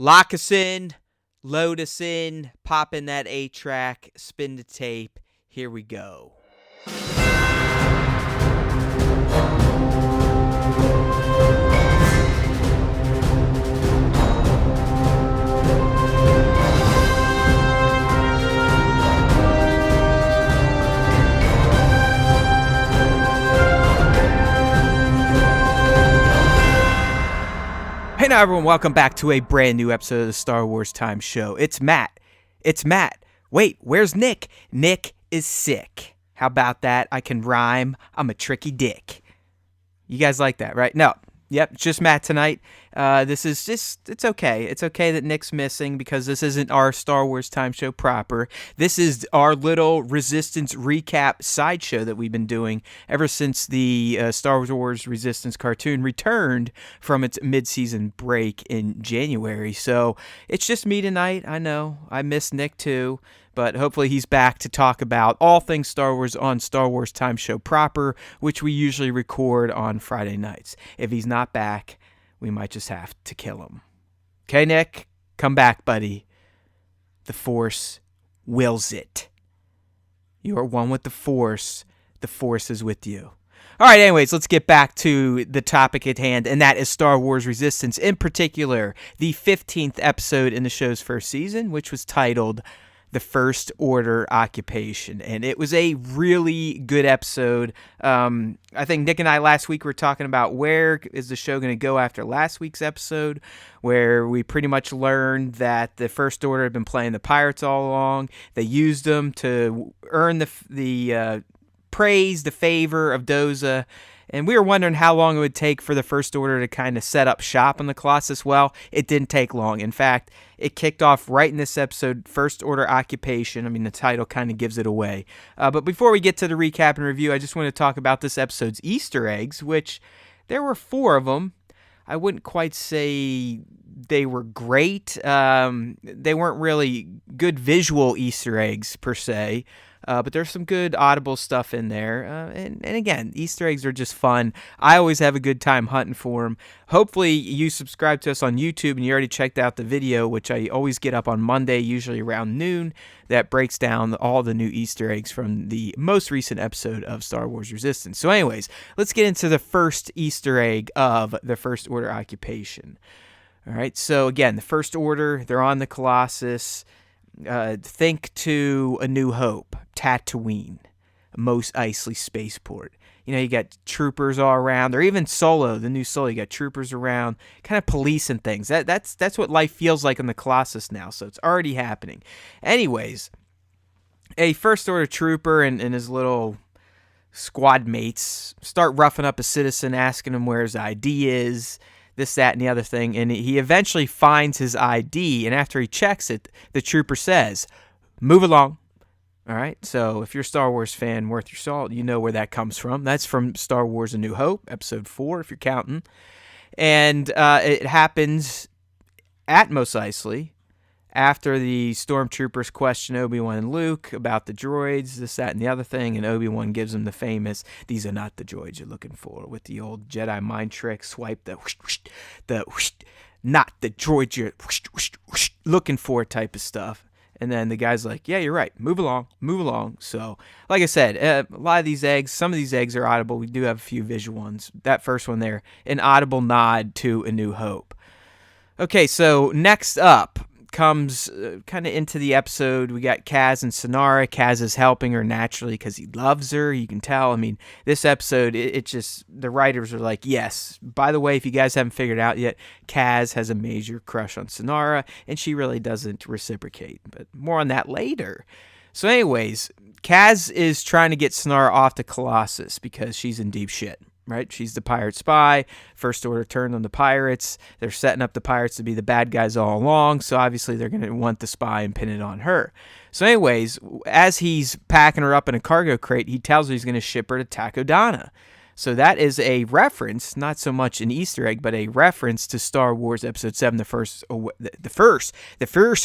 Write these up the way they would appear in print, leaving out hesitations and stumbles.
Lock us in, load us in, pop in that 8-track, spin the tape. Here we go. Hey now everyone, welcome back to a brand new episode of the Star Wars Time Show. It's Matt. Wait, where's Nick? Nick is sick. How about that? I can rhyme. I'm a tricky dick. You guys like that, right? No. Yep, it's just Matt tonight. It's okay. It's okay that Nick's missing because this isn't our Star Wars Time Show proper. This is our little Resistance recap sideshow that we've been doing ever since the Star Wars Resistance cartoon returned from its mid-season break in January. So it's just me tonight. I know. I miss Nick too. But hopefully he's back to talk about all things Star Wars on Star Wars Time Show proper, which we usually record on Friday nights. If he's not back, we might just have to kill him. Okay, Nick? Come back, buddy. The Force wills it. You are one with the Force. The Force is with you. All right, anyways, let's get back to the topic at hand, and that is Star Wars Resistance. In particular, the 15th episode in the show's first season, which was titled The First Order Occupation, and it was a really good episode. I think Nick and I last week were talking about where is the show going to go after last week's episode, where we pretty much learned that the First Order had been playing the pirates all along. They used them to earn the praise, the favor of Doza. And we were wondering how long it would take for the First Order to kind of set up shop on the Colossus. Well, it didn't take long. In fact, it kicked off right in this episode, First Order Occupation. I mean, the title kind of gives it away. But before we get to the recap and review, I just want to talk about this episode's Easter eggs, which there were 4 of them. I wouldn't quite say they were great. They weren't really good visual Easter eggs, per se. But there's some good audible stuff in there. And again, Easter eggs are just fun. I always have a good time hunting for them. Hopefully you subscribe to us on YouTube and you already checked out the video, which I always get up on Monday, usually around noon, that breaks down all the new Easter eggs from the most recent episode of Star Wars Resistance. So anyways, let's get into the first Easter egg of the First Order Occupation. All right, so again, the First Order, they're on the Colossus. Think to A New Hope, Tatooine, Mos Eisley spaceport. You know, you got troopers all around, or even Solo, the new Solo. You got troopers around, kind of policing things. That's what life feels like on the Colossus now. So it's already happening. Anyways, a First Order trooper and his little squad mates start roughing up a citizen, asking him where his ID is. This, that, and the other thing, and he eventually finds his ID, and after he checks it, the trooper says, "Move along." All right, so if you're a Star Wars fan worth your salt, you know where that comes from. That's from Star Wars A New Hope, Episode 4, if you're counting. And it happens at Mos Eisley after the stormtroopers question Obi-Wan and Luke about the droids, this, that, and the other thing, and Obi-Wan gives them the famous, "These are not the droids you're looking for," with the old Jedi mind trick, swipe the whoosh, whoosh, the whoosh, not the droids you're whoosh, whoosh, whoosh, looking for type of stuff. And then the guy's like, "Yeah, you're right. Move along." So, like I said, a lot of these eggs, some of these eggs are audible. We do have a few visual ones. That first one there, an audible nod to A New Hope. Okay, so next up comes kind of into the episode, we got Kaz and Sonara. Kaz is helping her naturally because he loves her. You can tell. I mean, this episode, it just, the writers are like, yes, by the way, if you guys haven't figured out yet, Kaz has a major crush on Sonara, and she really doesn't reciprocate. But more on that later. So anyways, Kaz is trying to get Sonara off the Colossus because she's in deep shit. Right? She's the pirate spy. First Order turned on the pirates. They're setting up the pirates to be the bad guys all along, so obviously they're going to want the spy and pin it on her. So anyways, as he's packing her up in a cargo crate, he tells her he's going to ship her to Takodana. So that is a reference, not so much an Easter egg, but a reference to Star Wars Episode 7, The First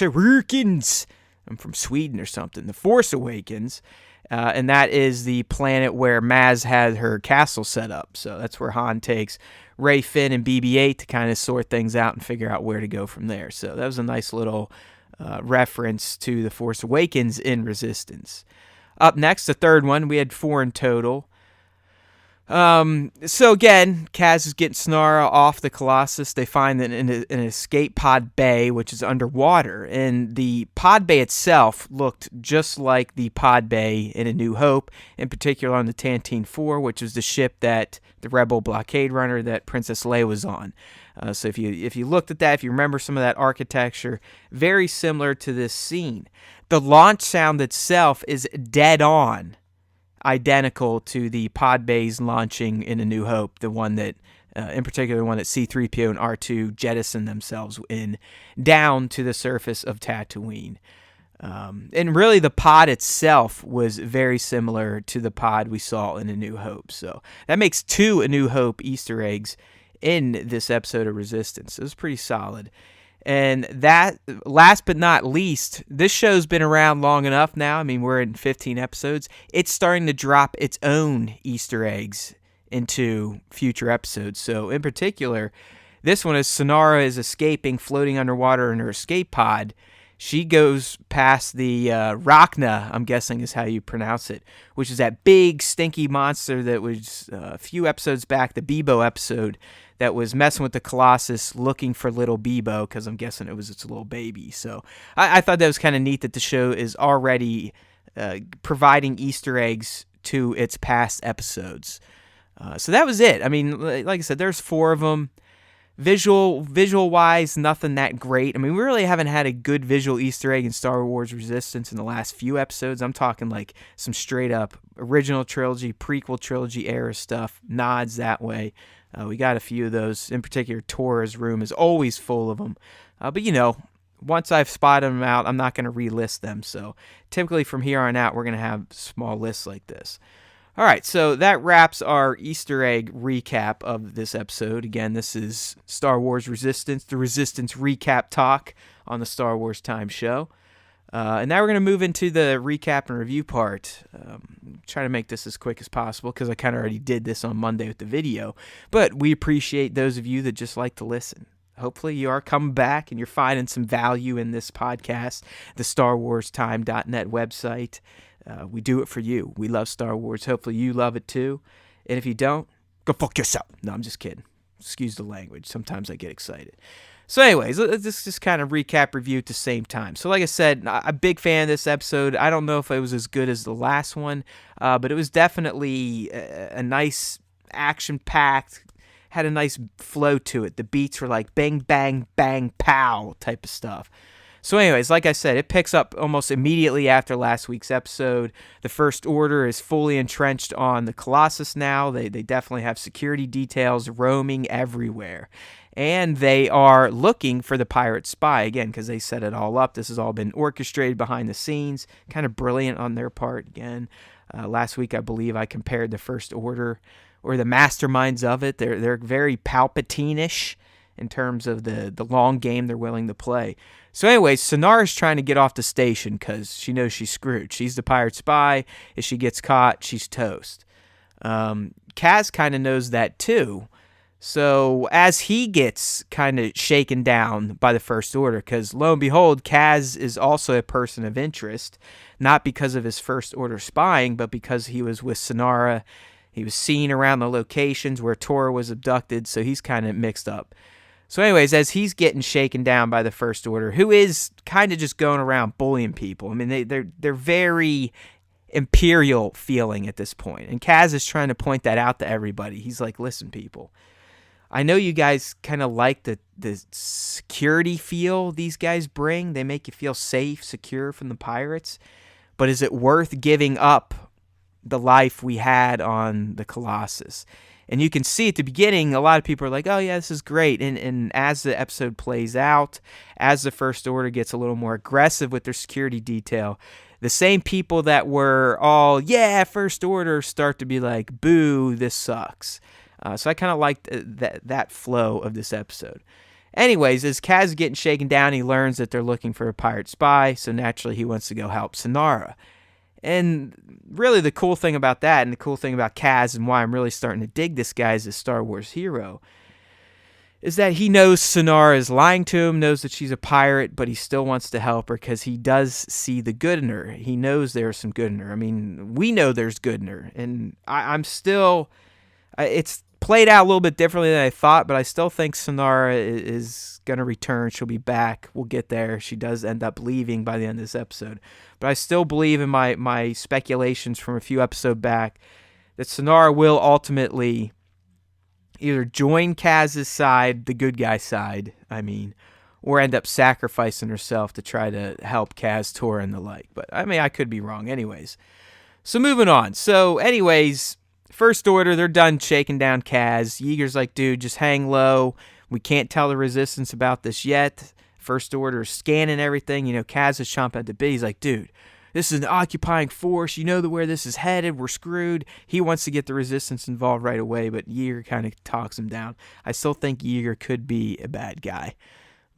Awakens. I'm from Sweden or something. The Force Awakens, and that is the planet where Maz had her castle set up. So that's where Han takes Rey, Finn, and BB-8 to kind of sort things out and figure out where to go from there. So that was a nice little reference to The Force Awakens in Resistance. Up next, the third one, we had 4 in total. So again, Kaz is getting Sonara off the Colossus. They find that in an escape pod bay, which is underwater, and the pod bay itself looked just like the pod bay in A New Hope, in particular on the Tantive 4, which was the ship that the Rebel blockade runner that Princess Leia was on. So if you looked at that, if you remember some of that architecture, very similar to this scene. The launch sound itself is dead on identical to the pod bays launching in A New Hope, the one that, in particular, the one that C-3PO and R2 jettisoned themselves in down to the surface of Tatooine. And really, the pod itself was very similar to the pod we saw in A New Hope. So that makes 2 A New Hope Easter eggs in this episode of Resistance. It was pretty solid. And that, last but not least, this show's been around long enough now. I mean, we're in 15 episodes. It's starting to drop its own Easter eggs into future episodes. So, in particular, this one is Sonara is escaping, floating underwater in her escape pod. She goes past the Rachna, I'm guessing is how you pronounce it, which is that big, stinky monster that was a few episodes back, the Bebo episode, that was messing with the Colossus looking for little Bebo, because I'm guessing it was its little baby. So I thought that was kind of neat that the show is already providing Easter eggs to its past episodes. So that was it. I mean, like I said, there's 4 of them. Visual-wise, nothing that great. I mean, we really haven't had a good visual Easter egg in Star Wars Resistance in the last few episodes. I'm talking like some straight-up original trilogy, prequel trilogy era stuff, nods that way. We got a few of those. In particular, Tora's room is always full of them. But, once I've spotted them out, I'm not going to relist them. So typically from here on out, we're going to have small lists like this. All right, so that wraps our Easter egg recap of this episode. Again, this is Star Wars Resistance, the Resistance recap talk on the Star Wars Time Show. And now we're going to move into the recap and review part. Try to make this as quick as possible because I kind of already did this on Monday with the video. But we appreciate those of you that just like to listen. Hopefully you are coming back and you're finding some value in this podcast, the StarWarsTime.net website. We do it for you. We love Star Wars. Hopefully you love it too. And if you don't, go fuck yourself. No, I'm just kidding. Excuse the language. Sometimes I get excited. So anyways, let's just kind of recap, review at the same time. So like I said, I'm a big fan of this episode. I don't know if it was as good as the last one, but it was definitely a nice action-packed, had a nice flow to it. The beats were like bang, bang, bang, pow type of stuff. So anyways, like I said, it picks up almost immediately after last week's episode. The First Order is fully entrenched on the Colossus now. They definitely have security details roaming everywhere. And they are looking for the pirate spy, again, because they set it all up. This has all been orchestrated behind the scenes. Kind of brilliant on their part, again. Last week, I believe, I compared the First Order, or the masterminds of it. They're very Palpatine-ish in terms of the long game they're willing to play. So anyways, Sonara's trying to get off the station because she knows she's screwed. She's the pirate spy. If she gets caught, she's toast. Kaz kind of knows that too. So as he gets kind of shaken down by the First Order, because lo and behold, Kaz is also a person of interest, not because of his First Order spying, but because he was with Sonara. He was seen around the locations where Tora was abducted, so he's kind of mixed up. So anyways, as he's getting shaken down by the First Order, who is kind of just going around bullying people. I mean, they're very imperial feeling at this point. And Kaz is trying to point that out to everybody. He's like, listen, people, I know you guys kind of like the security feel these guys bring. They make you feel safe, secure from the pirates. But is it worth giving up the life we had on the Colossus? And you can see at the beginning, a lot of people are like, oh, yeah, this is great. And as the episode plays out, as the First Order gets a little more aggressive with their security detail, the same people that were all, yeah, First Order, start to be like, boo, this sucks. So I kind of liked that flow of this episode. Anyways, as Kaz is getting shaken down, he learns that they're looking for a pirate spy, so naturally he wants to go help Sonara. And really the cool thing about that, and the cool thing about Kaz, and why I'm really starting to dig this guy as a Star Wars hero, is that he knows Sonara is lying to him, knows that she's a pirate, but he still wants to help her because he does see the good in her. He knows there's some good in her. I mean, we know there's good in her. And I'm still... It's played out a little bit differently than I thought, but I still think Sonara is going to return. She'll be back. We'll get there. She does end up leaving by the end of this episode. But I still believe in my speculations from a few episodes back that Sonara will ultimately either join Kaz's side, the good guy side, or end up sacrificing herself to try to help Kaz, Tora, and the like. But, I could be wrong. Anyways. So, moving on. So, anyways, First Order, they're done shaking down Kaz. Yeager's like, dude, just hang low. We can't tell the Resistance about this yet. First Order is scanning everything. Kaz is chomping at the bit. He's like, dude, this is an occupying force. You know where this is headed. We're screwed. He wants to get the Resistance involved right away, but Yeager kind of talks him down. I still think Yeager could be a bad guy,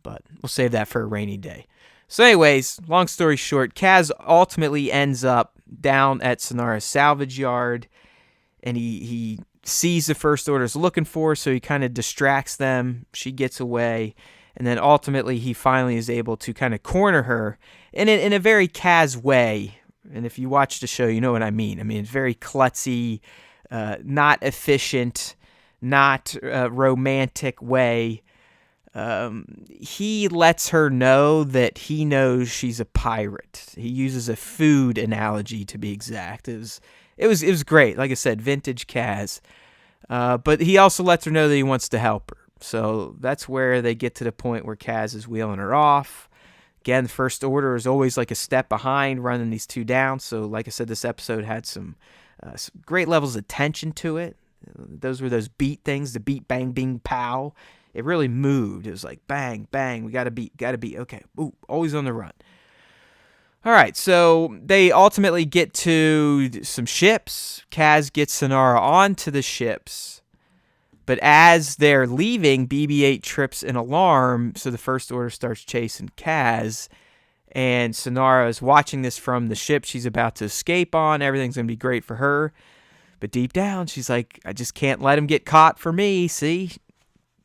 but we'll save that for a rainy day. So anyways, long story short, Kaz ultimately ends up down at Sonara's salvage yard, and he sees the First Order's looking for her, so he kind of distracts them. She gets away. And then ultimately, he finally is able to kind of corner her in a very Kaz way. And if you watch the show, you know what I mean. It's very klutzy, not efficient, not romantic way. He lets her know that he knows she's a pirate. He uses a food analogy, to be exact. It was great. Like I said, vintage Kaz. But he also lets her know that he wants to help her. So that's where they get to the point where Kaz is wheeling her off. Again, the First Order is always like a step behind, running these two down. So like I said, this episode had some great levels of tension to it. Those were those beat things, the beat, bang, bing, pow. It really moved. It was like bang, bang, we got to beat. Okay, ooh, always on the run. All right, so they ultimately get to some ships. Kaz gets Sonara onto the ships. But as they're leaving, BB-8 trips an alarm, so the First Order starts chasing Kaz. And Sonara is watching this from the ship she's about to escape on. Everything's going to be great for her. But deep down, she's like, I just can't let him get caught for me, see?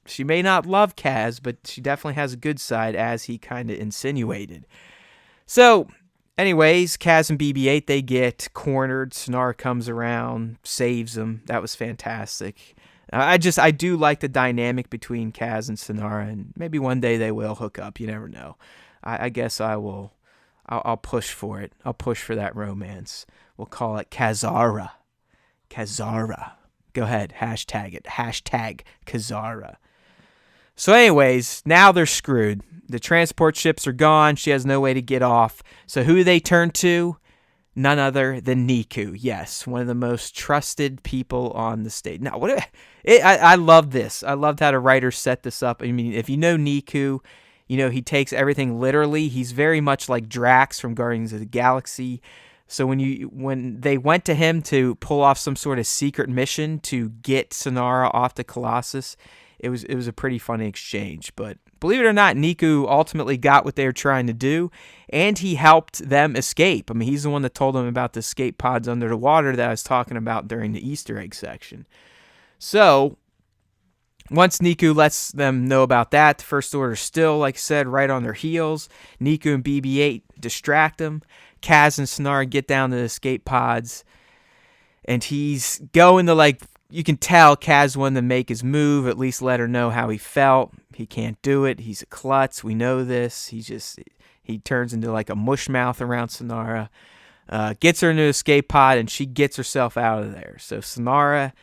She may not love Kaz, but she definitely has a good side, as he kind of insinuated. So, anyways, Kaz and BB-8, they get cornered. Sonara comes around, saves them. That was fantastic. I do like the dynamic between Kaz and Sonara, and maybe one day they will hook up. You never know. I guess I'll push for it. I'll push for that romance. We'll call it Kazara. Kazara. Go ahead. Hashtag it. Hashtag Kazara. So anyways, now they're screwed. The transport ships are gone. She has no way to get off. So who do they turn to? None other than Niku. Yes, one of the most trusted people on the stage. Now, I love this. I loved how the writers set this up. If you know Niku, he takes everything literally. He's very much like Drax from Guardians of the Galaxy. So when they went to him to pull off some sort of secret mission to get Sonara off the Colossus, it was a pretty funny exchange. But believe it or not, Niku ultimately got what they were trying to do, and he helped them escape. He's the one that told them about the escape pods under the water that I was talking about during the Easter egg section. So, once Niku lets them know about that, the First Order still, like I said, right on their heels. Niku and BB-8 distract them. Kaz and Sonara get down to the escape pods, and he's going to, you can tell Kaz wanted to make his move, at least let her know how he felt. He can't do it. He's a klutz. We know this. He turns into like a mush mouth around Sonara, gets her into an escape pod, and she gets herself out of there. So Sonara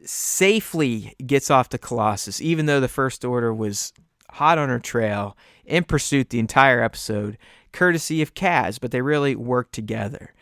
safely gets off the Colossus, even though the First Order was hot on her trail, in pursuit the entire episode, courtesy of Kaz, but they really worked together.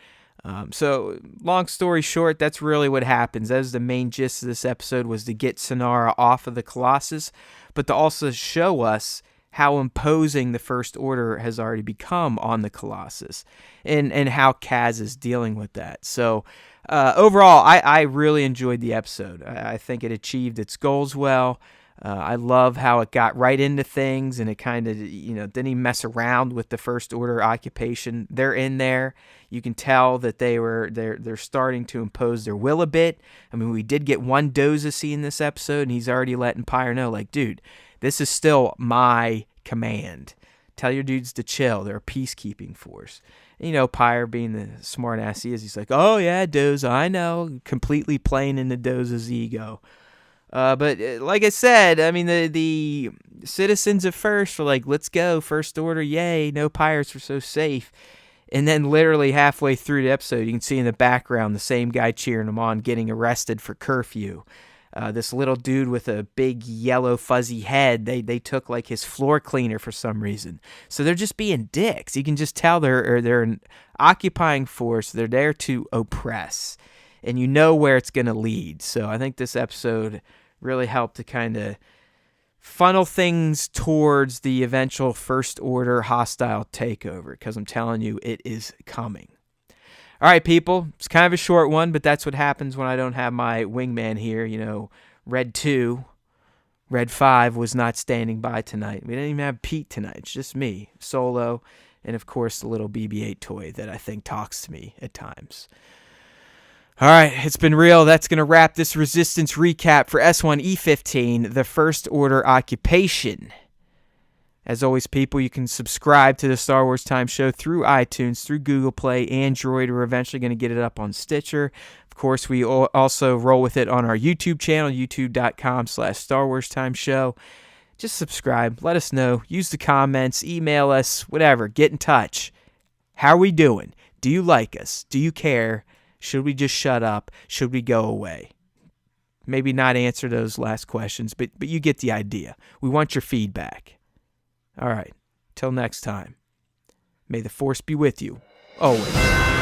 So, long story short, that's really what happens. That was the main gist of this episode, was to get Sonara off of the Colossus, but to also show us how imposing the First Order has already become on the Colossus, and how Kaz is dealing with that. So, overall, I really enjoyed the episode. I think it achieved its goals well. I love how it got right into things, and it kind of, didn't even mess around with the First Order occupation. They're in there. You can tell that they're starting to impose their will a bit. I mean, we did get one Dozacy in this episode, and he's already letting Pyre know, like, dude, this is still my command. Tell your dudes to chill. They're a peacekeeping force. And, Pyre, being the smart ass he is, he's like, oh yeah, Doza, I know. Completely playing into Doza's ego. But like I said, I mean, the citizens at first were like, let's go, First Order, yay, no pirates, we're so safe. And then literally halfway through the episode, you can see in the background the same guy cheering them on getting arrested for curfew. This little dude with a big yellow fuzzy head, they took like his floor cleaner for some reason. So they're just being dicks. You can just tell they're an occupying force. They're there to oppress. And you know where it's going to lead. So I think this episode really helped to kind of funnel things towards the eventual First Order hostile takeover, because I'm telling you, it is coming. All right, people, it's kind of a short one, but that's what happens when I don't have my wingman here. Red 2, Red 5 was not standing by tonight. We didn't even have Pete tonight. It's just me, solo, and of course the little BB-8 toy that I think talks to me at times. All right, it's been real. That's going to wrap this Resistance recap for S1E15, the First Order occupation. As always, people, you can subscribe to the Star Wars Time Show through iTunes, through Google Play, Android. We're eventually going to get it up on Stitcher. Of course, we also roll with it on our YouTube channel, youtube.com/Star Wars Time Show. Just subscribe. Let us know. Use the comments. Email us. Whatever. Get in touch. How are we doing? Do you like us? Do you care? Should we just shut up? Should we go away? Maybe not answer those last questions, but you get the idea. We want your feedback. All right. Till next time. May the Force be with you. Always.